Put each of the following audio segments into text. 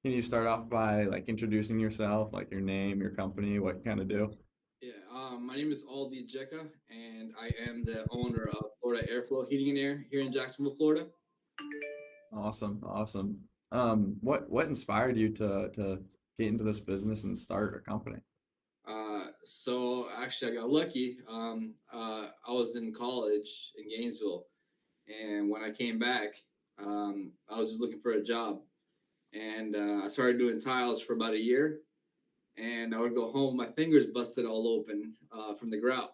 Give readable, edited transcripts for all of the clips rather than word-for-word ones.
Can you start off by like introducing yourself, like your name, your company, what you kind of do? Yeah, my name is Aldi Jeka, and I am the owner of Florida Airflow Heating and Air here in Jacksonville, Florida. Awesome, awesome. What inspired you to get into this business and start a company? So actually, I got lucky. I was in college in Gainesville, and when I came back, I was just looking for a job, and I started doing tiles for about a year. And I would go home, my fingers busted all open from the grout.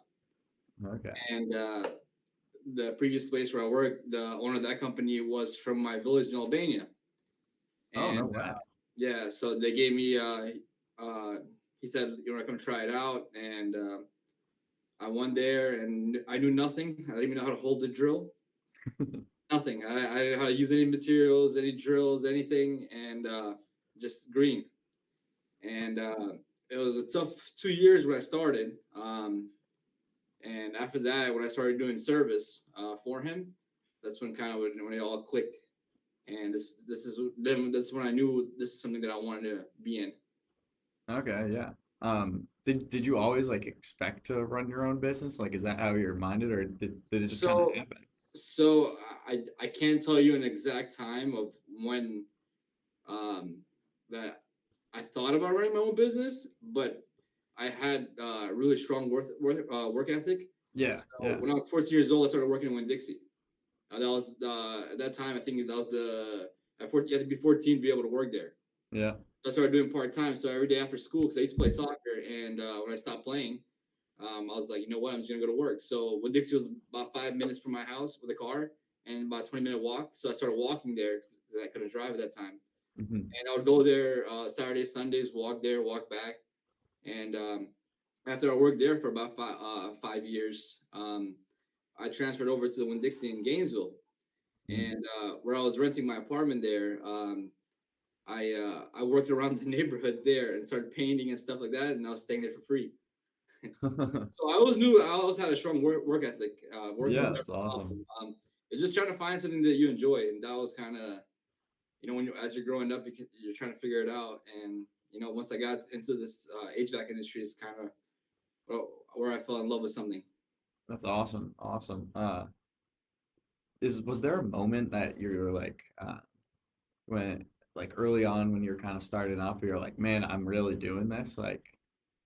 Okay. And the previous place where I worked, the owner of that company was from my village in Albania. Oh, no And way. yeah, so they gave me. He said, "You want to come try it out?" And I went there, and I knew nothing. I didn't even know how to hold the drill. Nothing. I didn't know how to use any materials, any drills, anything, and just green. And it was a tough 2 years when I started. And after that, when I started doing service for him, that's when kind of when it all clicked. And this is when I knew this is something that I wanted to be in. Okay, yeah. Did you always like expect to run your own business? Like, is that how you're minded, or did it just kind of So happen? so I can't tell you an exact time of when um, that I thought about running my own business, but I had really strong work ethic. Yeah, So yeah, when I was 14 years old, I started working in Winn Dixie. That was at that time. I think that was at 14, you had to be 14 to be able to work there. yeah. So I started doing part time. So every day after school, because I used to play soccer, and when I stopped playing, I was like, you know what, I'm just gonna go to work. So Winn Dixie was about 5 minutes from my house with a car and about 20-minute walk. So I started walking there because I couldn't drive at that time, Hmm. and I would go there Saturdays, Sundays, walk there, walk back, and after I worked there for about 5 years, I transferred over to the Winn Dixie in Gainesville, and where I was renting my apartment there. I worked around the neighborhood there and started painting and stuff like that, and I was staying there for free. So I always knew I always had a strong work ethic. Working was Yeah, never that's a problem. awesome. It's just trying to find something that you enjoy, and that was kind of when as you're growing up, you're trying to figure it out. And once I got into this HVAC industry, it's kind of where I fell in love with something. That's awesome. Awesome. Is was there a moment that you were like when like early on when you're kind of starting up, you're like, man, I'm really doing this? Like,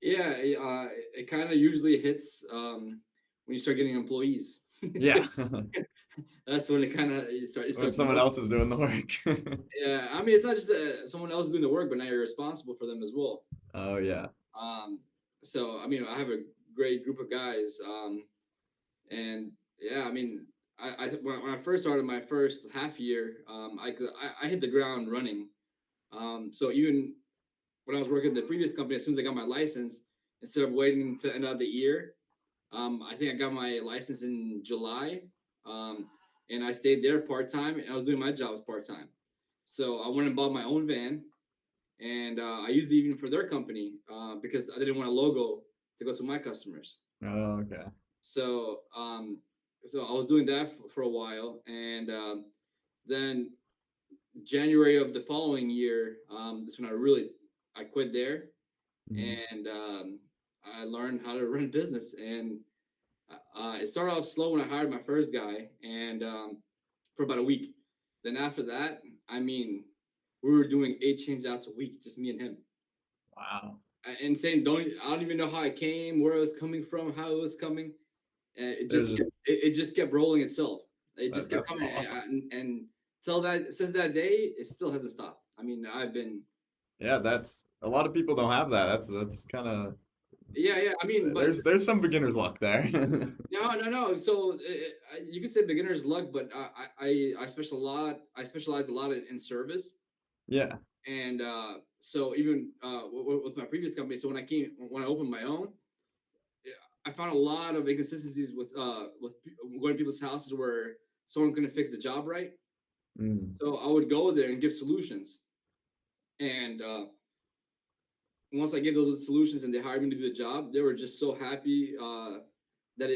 Yeah, it kind of usually hits when you start getting employees. yeah, That's when it kind of you when start someone growing. else is doing the work. Yeah, I mean, it's not just someone else doing the work, but now you're responsible for them as well. Oh yeah. Um, so I mean, I have a great group of guys, and yeah, I mean, when I first started my first half year, I hit the ground running. So even when I was working at the previous company, as soon as I got my license, instead of waiting to end of the year, I think I got my license in July, um, and I stayed there part time, and I was doing my jobs part time. So I went and bought my own van, and I used it even for their company because I didn't want a logo to go to my customers. Oh, okay. So so I was doing that for a while, and then January of the following year, that's when I quit there, Mhm. and I learned how to run business. And it started off slow when I hired my first guy, and for about a week. Then after that, I mean, we were doing 8 change outs a week, just me and him. Wow. Insane. I don't even know how it came, where it was coming from, how it was coming. There's just It just kept rolling itself. It just kept that's coming, awesome. and till that since that day, it still hasn't stopped. I mean, I've been Yeah, that's a lot of people don't have that. That's kind of yeah. I mean, but there's some beginner's luck there. no. So you could say beginner's luck, but I specialize a lot in service, Yeah. and so even with my previous company. So when I opened my own, I found a lot of inconsistencies with going to people's houses where someone couldn't fix the job right. Mm. So I would go there and give solutions. And once I gave those solutions and they hired me to do the job, they were just so happy that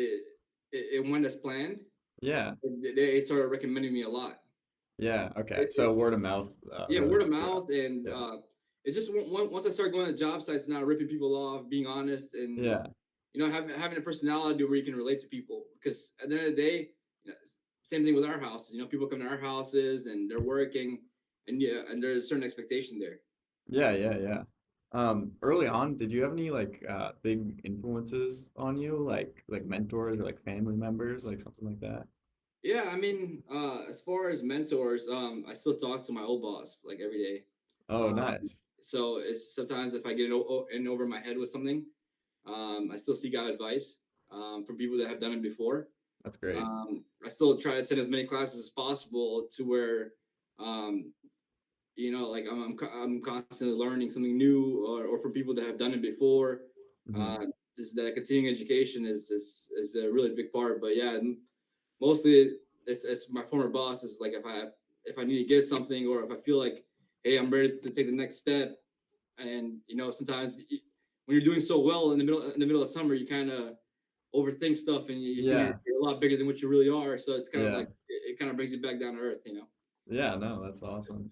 it went as planned. Yeah. They started recommending me a lot. Yeah. Okay. It, So word of mouth yeah, really word of helped you out. mouth, and Yeah. it's just once I started going to job sites now, ripping people off, being honest, and Yeah. having a personality where you can relate to people. Because at the end of the day, same thing with our houses. People come to our houses and they're working, and yeah, and there's a certain expectation there. Yeah. Yeah. Yeah. Early on, did you have any like big influences on you, like mentors or like family members, like something like that? Yeah, I mean, as far as mentors, I still talk to my old boss like every day. Oh, Um, nice. so it's sometimes if I get in over my head with something, I still seek out advice from people that have done it before. That's great. I still try to attend as many classes as possible to where, um, like I'm constantly learning something new, or from people that have done it before. Hmm. Uh, is that continuing education is a really big part. But yeah, mostly it's my former boss is like if I need to get something, or if I feel like, hey, I'm ready to take the next step. And sometimes when you're doing so well in the middle of summer, you kind of overthink stuff, and you think Yeah. you're a lot bigger than what you really are. So it's kind of Yeah. like it kind of brings you back down to earth. Yeah. No, that's awesome.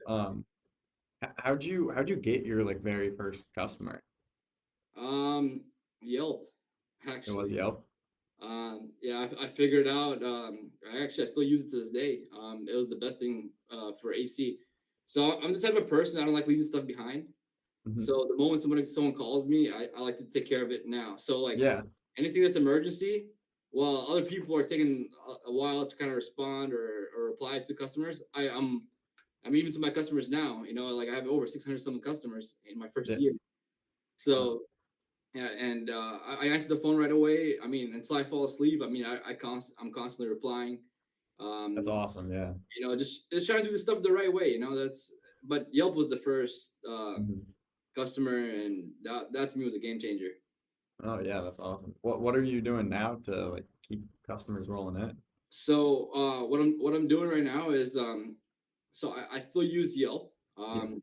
How'd you get your like very first customer? Um, Yelp, It was actually. Yelp. Yeah, I figured out. I still use it to this day. It was the best thing for AC. So I'm the type of person, I don't like leaving stuff behind. Hmm. So the moment someone calls me, I like to take care of it now. So like Yeah. anything that's emergency, while other people are taking a while to kind of respond or reply to customers, I'm even to my customers now. Like I have over 600 something customers in my first Yeah. year. Uh, So yeah, and I answer the phone right away. I mean, until I fall asleep. I mean, I'm constantly replying. that's Um, awesome. Yeah. just trying to do the stuff the right way. But Yelp was the first Hmm. customer, and that to me was a game changer. Oh yeah, that's awesome. What are you doing now to like keep customers rolling in? So what I'm doing right now is so I still use Yelp Yeah.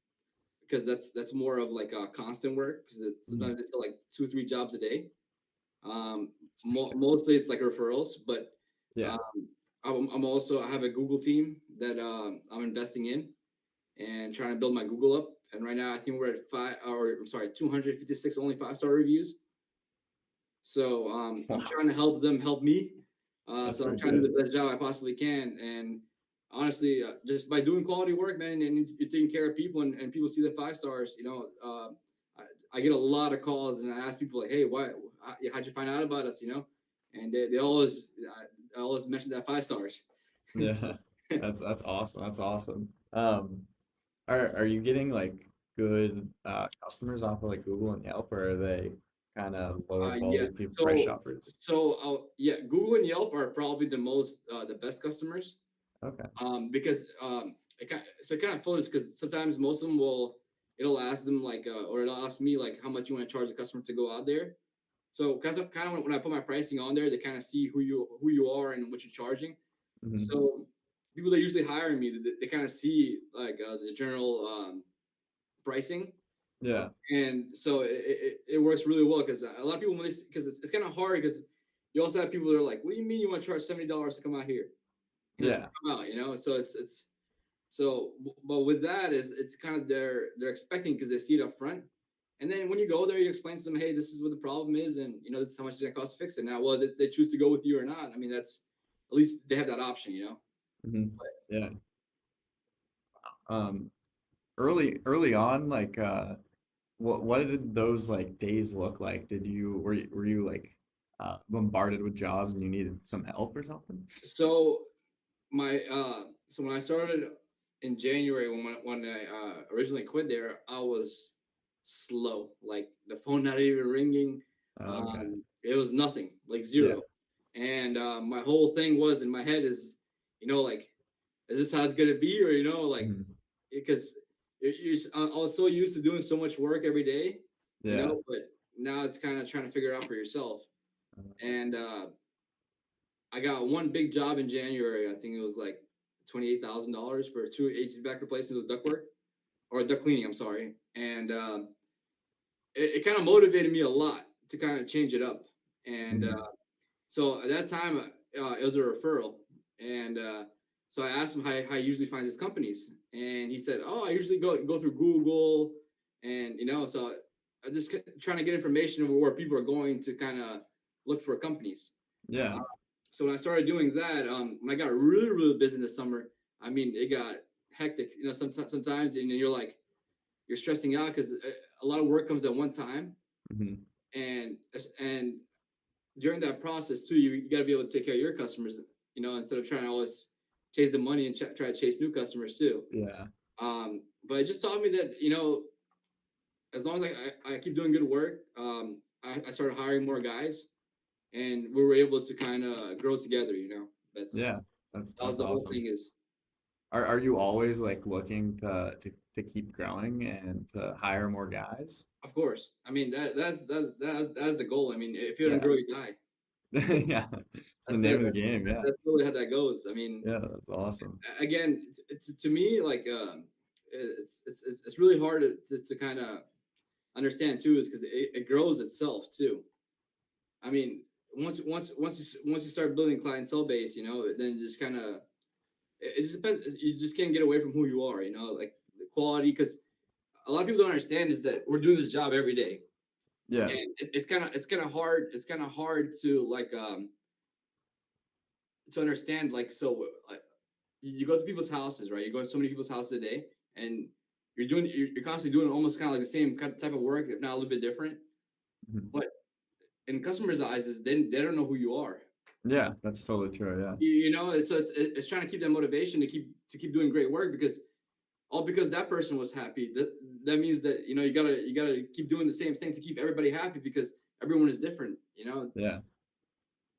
because that's more of like a constant work, because Hmm. sometimes it's like 2 or 3 jobs a day. Appreciate it. Mostly it's like referrals, but Yeah. um, I have a Google team that I'm investing in and trying to build my Google up. And right now I think we're at 256 only 5-star reviews. So I'm Wow, trying to help them help me. that's So I'm pretty trying to do good. the best job I possibly can. And honestly, just by doing quality work, man, and you're taking care of people, and people see the 5 stars, I get a lot of calls, and I ask people like, hey, how'd you find out about us? And they always, I always mention that 5 stars. Yeah. That's awesome. That's awesome. Are you getting like good customers off of like Google and Yelp, or are they kind of lower Yeah. quality people, price So, shoppers? yeah, Google and Yelp are probably the best customers. Okay. Because it kind of flows, because sometimes most of them it'll ask them like or it'll ask me like how much you want to charge the customer to go out there. So kind of when I put my pricing on there, they kind of see who you are and what you're charging. Hmm. So people that usually hire me, they kind of see like the general pricing. Yeah. And so it works really well, because a lot of people, because it's kind of hard, because you also have people that are like, what do you mean you want to charge $70 to come out here? To Yeah. come out. So it's so, but with that is it's kind of they're expecting, because they see it up front, and then when you go there, you explain to them, hey, this is what the problem is, and this is how much it's gonna cost to fix it. Now, whether they choose to go with you or not, I mean, that's at least they have that option. Hmm. Yeah. Um, early on, like what did those like days look like? Were you like bombarded with jobs and you needed some help or something? So so when I started in January, when I originally quit there, I was slow, like the phone not even ringing. Oh, okay. It was nothing, like Yeah. zero. And my whole thing was in my head is, like, is this how it's gonna be? Or like, Mhm. because I was so used to doing so much work every day, Yeah. but now it's kind of trying to figure it out for yourself. And I got one big job in January. I think it was like $28,000 for 2 HVAC replacements with ductwork, or duct cleaning. I'm sorry. And it kind of motivated me a lot to kind of change it up. And Mhm. so at that time, it was a referral, and So I asked him how he usually finds his companies, and he said, "Oh, I usually go through Google, and so I just trying to get information of where people are going to kind of look for companies." Yeah. Uh, so when I started doing that, when I got really busy in the summer, I mean, it got hectic. Sometimes you're like you're stressing out because a lot of work comes at one time, Hmm. and during that process too, you got to be able to take care of your customers. Instead of trying to always chase the money and try to chase new customers too. Yeah. But it just taught me that as long as I keep doing good work, I started hiring more guys, and we were able to kind of grow together. That's Yeah. that was That's the whole awesome. thing. Is Are you always like looking to keep growing and to hire more guys? of course, I mean that's the goal. I mean, if you don't Yeah. grow, you die. Yeah. It's the That's the, name of the game. Yeah. that's really how that goes. I mean, Yeah. That's awesome. again, to me, like it's really hard to kind of understand too, is because it grows itself too. I mean, once you start building clientele base, then just kind of it just depends. You just can't get away from who you are, like the quality. Because a lot of people don't understand is that we're doing this job every day, Yeah. and it's kind of hard. It's kind of hard to like to understand. Like so, you go to people's houses, right? You go to so many people's houses a day, and you're constantly doing almost kind of like the same type of work, if not a little bit different. Mhm. But in customers' eyes, is they don't know who you are. Yeah. That's totally true. Yeah. So it's trying to keep that motivation to keep doing great work, because all because that person was happy. That means that you gotta keep doing the same thing to keep everybody happy, because everyone is different. Yeah.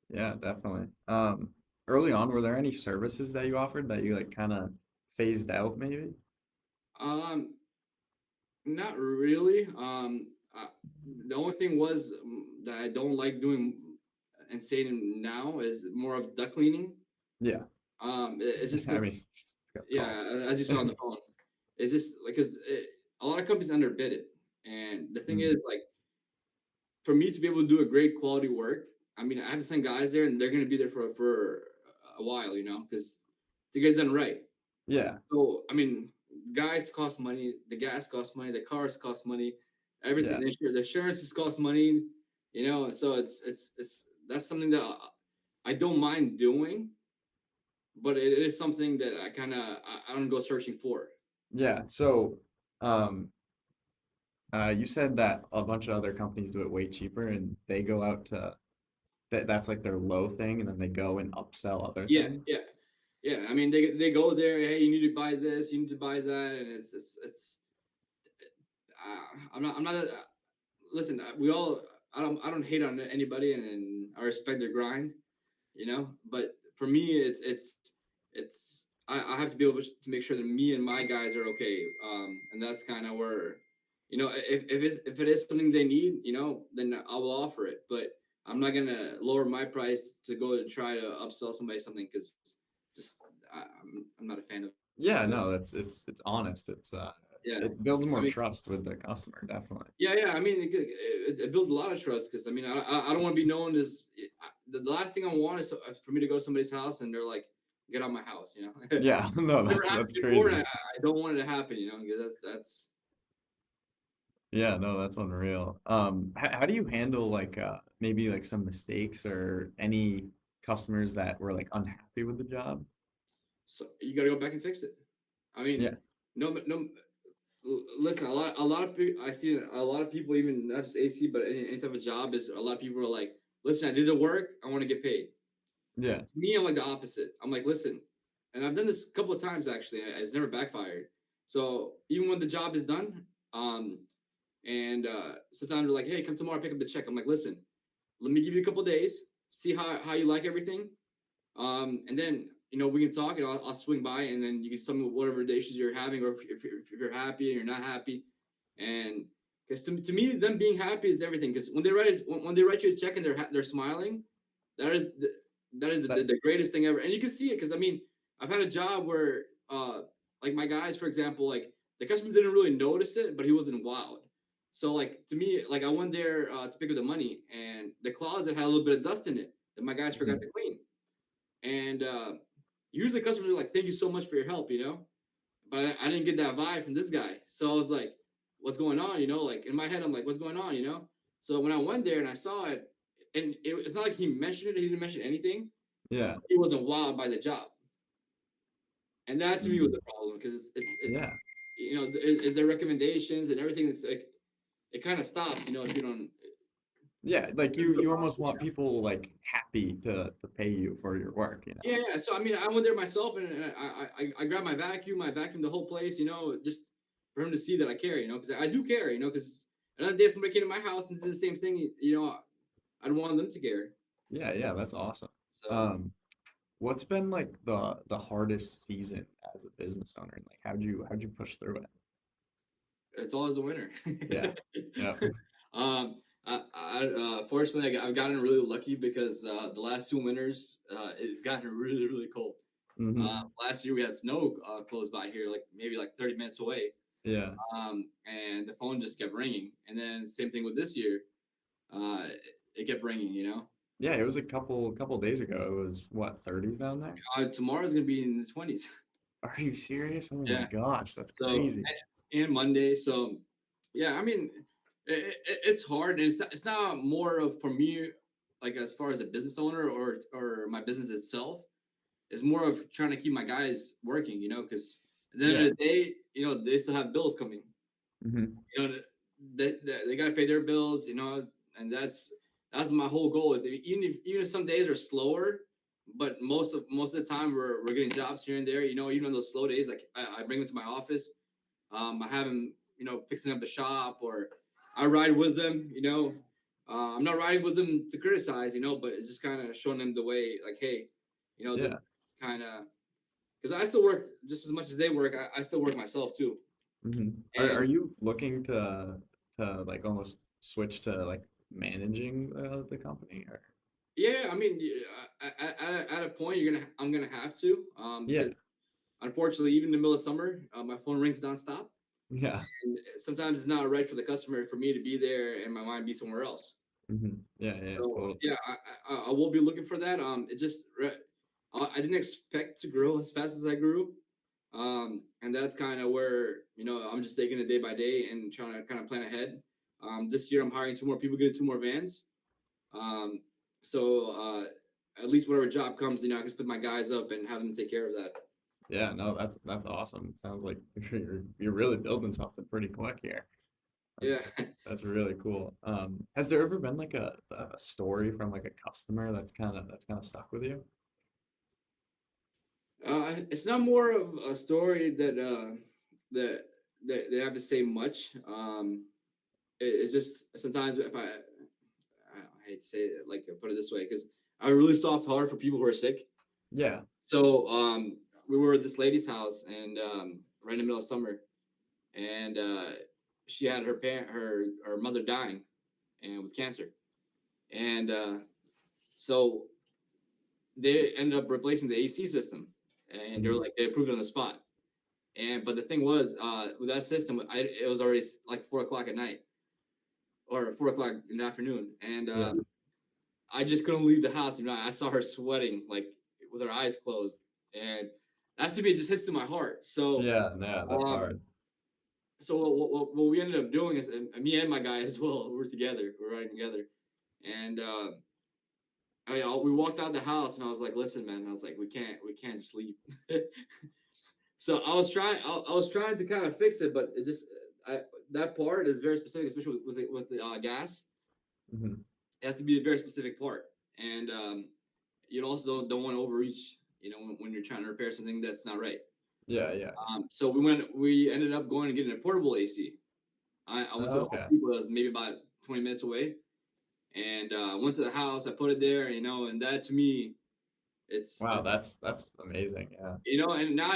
Yeah. Definitely. Early on, were there any services that you offered that you like kind of phased out maybe? Um, Not really. The only thing was that I don't like doing and saying now is more of duct cleaning. Yeah. It's just I because, mean, just got call. yeah, as you saw on the phone, it's just like because a lot of companies underbid it, and the thing Mm. is, like, for me to be able to do a great quality work, I mean, I have to send guys there, and they're going to be there for a while, because to get it done right. Yeah. So, I mean, guys cost money, the gas costs money, the cars cost money, everything. Yeah. The insurances cost money, So it's that's something that I don't mind doing, but it is something that I don't go searching for. Yeah. So, um, you said that a bunch of other companies do it way cheaper, and they go out to that's like their low thing, and then they go and upsell other Yeah, things. yeah, yeah. I mean, they go there. Hey, you need to buy this, you need to buy that, and it's. I'm not. Listen, we all. I don't hate on anybody, and I respect their grind. But for me, it's I have to be able to make sure that me and my guys are okay. And that's kind of where, if it is something they need, then I will offer it. But I'm not gonna lower my price to go and try to upsell somebody something, because just I'm not a fan Yeah, of it. no, it's honest. Yeah, It builds I more mean, trust with the customer, definitely. yeah. I mean, it builds a lot of trust, because I mean, I don't want to be known as the last thing I want is for me to go to somebody's house and they're like, "Get out of my house," Yeah, no, Never that's happened before, and crazy. I don't want it to happen, because that's Yeah, no, that's unreal. How do you handle like maybe like some mistakes or any customers that were like unhappy with the job? so you got to go back and fix it. I mean, Yeah, no. Listen, a lot of people, I see a lot of people, even not just AC, but any type of job, is a lot of people are like, "Listen, I did the work. I want to get paid." yeah, To me, I'm like the opposite. I'm like, listen, and I've done this a couple of times actually. It's never backfired. So even when the job is done, and sometimes they're like, "Hey, come tomorrow, pick up the check." I'm like, "Listen, let me give you a couple of days, see how you like everything, and then we can talk, and I'll swing by, and then you can tell me whatever the issues you're having, or if you're happy and you're not happy, and because to me, them being happy is everything. Because when they write you a check and they're smiling, that is that, the greatest thing ever, and you can see it. Because I mean, I've had a job where like my guys, for example, like the customer didn't really notice it, but he wasn't wowed. So like to me, like I went there to pick up the money, and the closet had a little bit of dust in it that my guys forgot mhm. to clean. And usually customers are like, thank you so much for your help, but I didn't get that vibe from this guy. So I was like, what's going on? Like in my head, I'm like, what's going on? So when I went there and I saw it, and it's not like he mentioned it, he didn't mention anything. Yeah. He wasn't wowed by the job. And that to me was Mhm. a problem because Yeah. is there recommendations and everything. It's like it kind of stops, if you don't. Yeah, like you almost want people like happy to pay you for your work, you know? Yeah, yeah. So I mean, I went there myself, and I grabbed my vacuum. I vacuumed the whole place, just for him to see that I care, because I do care, because another day if somebody came to my house and did the same thing, I'd want them to care. Yeah, yeah, that's awesome. So Um, what's been like the hardest season as a business owner? And like how'd you push through it? it's always the winner. Yeah. Yeah. Fortunately, I've gotten really lucky because the last two winters, it's gotten really, really cold. Hmm. Last year we had snow close by here, like maybe like 30 minutes away. Yeah. And the phone just kept ringing. And then same thing with this year, uh, it kept ringing. Yeah, it was a couple days ago. It was what, 30s down there? Tomorrow's gonna be in the 20s. Are you serious? Oh my Yeah. gosh, that's So crazy. and Monday. So yeah, I mean, it's hard, and it's not more of for me, like as far as a business owner or my business itself. It's more of trying to keep my guys working, because at the end Yeah. of the day, they still have bills coming. Hmm. They got to pay their bills, and that's my whole goal is even if some days are slower, but most of the time we're getting jobs here and there, even on those slow days, like I bring them to my office, I have them, fixing up the shop, or I ride with them, I'm not riding with them to criticize, but it's just kind of showing them the way, like, hey, this Yeah. kind of, because I still work just as much as they work. I still work myself too. Hmm. Are And you looking to like almost switch to like managing the company or? yeah, I mean, at a point, I'm gonna have to, Yeah. because unfortunately, even in the middle of summer, my phone rings nonstop, Yeah. and sometimes it's not right for the customer for me to be there and my mind be somewhere else. Hmm. Yeah, yeah, So totally. yeah, I will be looking for that. I didn't expect to grow as fast as I grew, and that's kind of where I'm just taking it day by day and trying to kind of plan ahead. This year, I'm hiring two more people, getting two more vans. Um, so at least whatever job comes, I can split my guys up and have them take care of that. Yeah, no, that's awesome. It sounds like you're really building something pretty quick here. Yeah. That's really cool. Has there ever been like a story from like a customer that's kind of stuck with you? It's not more of a story that that they have to say much. It's just sometimes if I hate to say it, like put it this way, because I have a really soft heart for people who are sick. Yeah. So we were at this lady's house, and right in the middle of summer, and she had her mother dying, and with cancer, and so they ended up replacing the AC system, and they're Mhm. like they approved it on the spot. And but the thing was, with that system, it was already like 4 o'clock at night or 4 o'clock in the afternoon, and Yeah. I just couldn't leave the house. I saw her sweating like with her eyes closed, and that to me just hits to my heart. So, Yeah, no, that's um, hard. so what we ended up doing is, me and my guy as well, we were together, we were riding together, and we walked out the house, and I was like, "Listen, man," I was like, we can't just leave." So I was trying to kind of fix it, but it just that part is very specific, especially with the gas. Hmm. It has to be a very specific part, and you also don't want to overreach. When you're trying to repair something that's not right. Yeah, yeah. So we ended up going and getting a portable AC. I went to the Home Okay. Depot that was maybe about 20 minutes away, and went to the house. I put it there, and that to me, it's Wow, that's amazing. Yeah. and now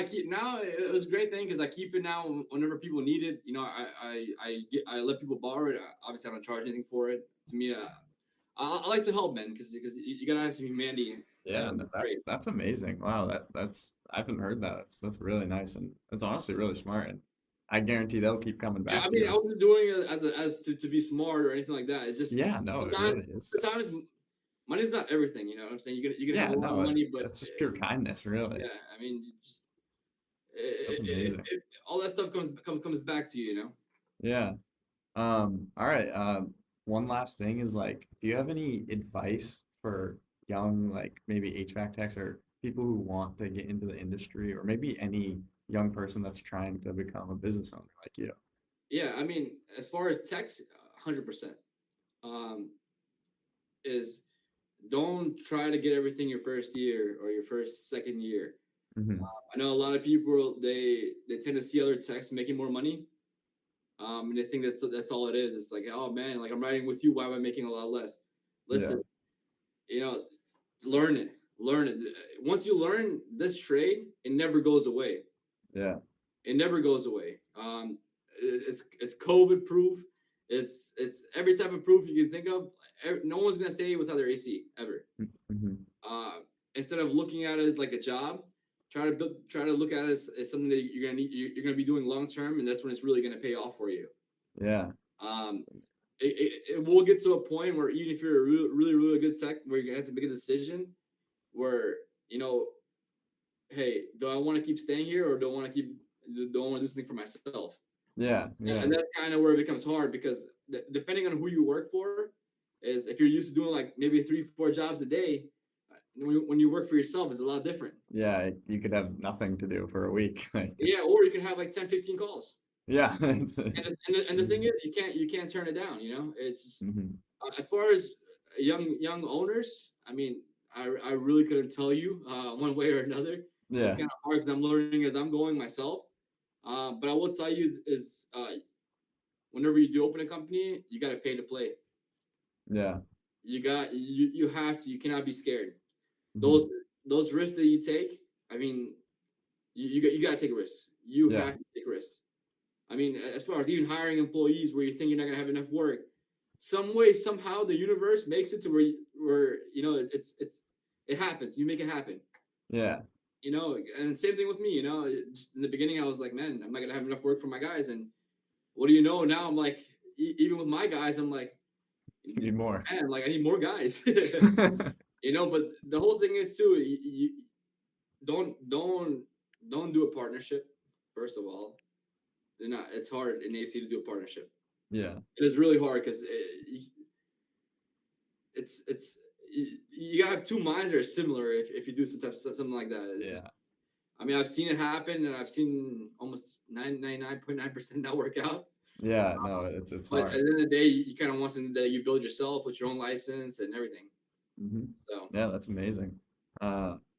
it was a great thing because I keep it now whenever people need it. I let people borrow it. Obviously, I don't charge anything for it. To me, I like to help, man, because you gotta have some humanity. Yeah, And no, it's that's great. that's amazing. Wow, that's I haven't heard that. That's really nice and it's honestly really smart. And I guarantee they'll keep coming Yeah, back I to mean, I you. wasn't doing it as to be smart or anything like that. It's just Yeah, no, it sometimes really is though. sometimes money's not everything. You know what I'm saying? You can have Yeah, a lot of no, money, but that's just pure kindness, really. yeah, I mean, you just That's amazing. all that stuff comes back to you. You know? Yeah. All right. One last thing is like, do you have any advice for young, like maybe HVAC techs or people who want to get into the industry, or maybe any young person that's trying to become a business owner like you? Yeah, I mean, as far as techs, 100%. Um, is don't try to get everything your first year or your first second year. Hmm. I know a lot of people they tend to see other techs making more money, and they think that's all it is. It's like, oh man, like I'm riding with you. Why am I making a lot less? Yeah. Listen, you know, learn it, learn it. Once you learn this trade, it never goes away. Yeah. It never goes away. It's COVID proof. It's every type of proof you can think of. No one's gonna stay without their AC ever. Hmm. Uh, Instead of looking at it as like a job, try to look at it as something that you're gonna be doing long term, and that's when it's really gonna pay off for you. Yeah. Um, it will get to a point where even if you're a really good tech, where you're gonna have to make a decision where you know, hey, do I want to keep staying here or do I want to do something for myself? Yeah. Yeah. And that's kind of where it becomes hard because depending on who you work for, is if you're used to doing like maybe 3 4 jobs a day, when you work for yourself, it's a lot different. Yeah. You could have nothing to do for a week. Like Yeah, it's, or you can have like 10 15 calls. yeah. It's, And the thing is, you can't turn it down. You know, it's just, hmm. as far as young owners. I mean, I really couldn't tell you one way or another. It's Yeah. kind of hard because I'm learning as I'm going myself. But I will tell you is whenever you do open a company, you got to pay to play. Yeah. You have to. You cannot be scared. Hmm. Those those risks that you take. I mean, you got to take risks. You Yeah. have to take risks. I mean, as far as even hiring employees where you think you're not gonna have enough work, some way somehow the universe makes it to where you know it happens. You make it happen. Yeah. You know, and same thing with me. You know, just in the beginning, I was like, man, I'm not gonna have enough work for my guys, and what do you know? Now I'm like, even with my guys, I'm like, Need more. man, like I need more guys. You know, but the whole thing is too, don't don't don't do a partnership. First of all, they're not. It's hard in AC to do a partnership. Yeah. It is really hard because it's you gotta have two minds that are similar if you do something like that. It's Yeah. just, I mean, I've seen it happen, and I've seen almost 99.9% not work out. Yeah. No, it's But at the hard. end of the day, you kind of want something that you build yourself with your own license and everything. Hmm. So Yeah, that's amazing.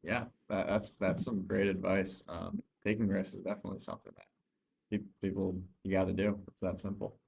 Yeah, that's some great advice. Taking risks is definitely something that people you got to do. It's that simple.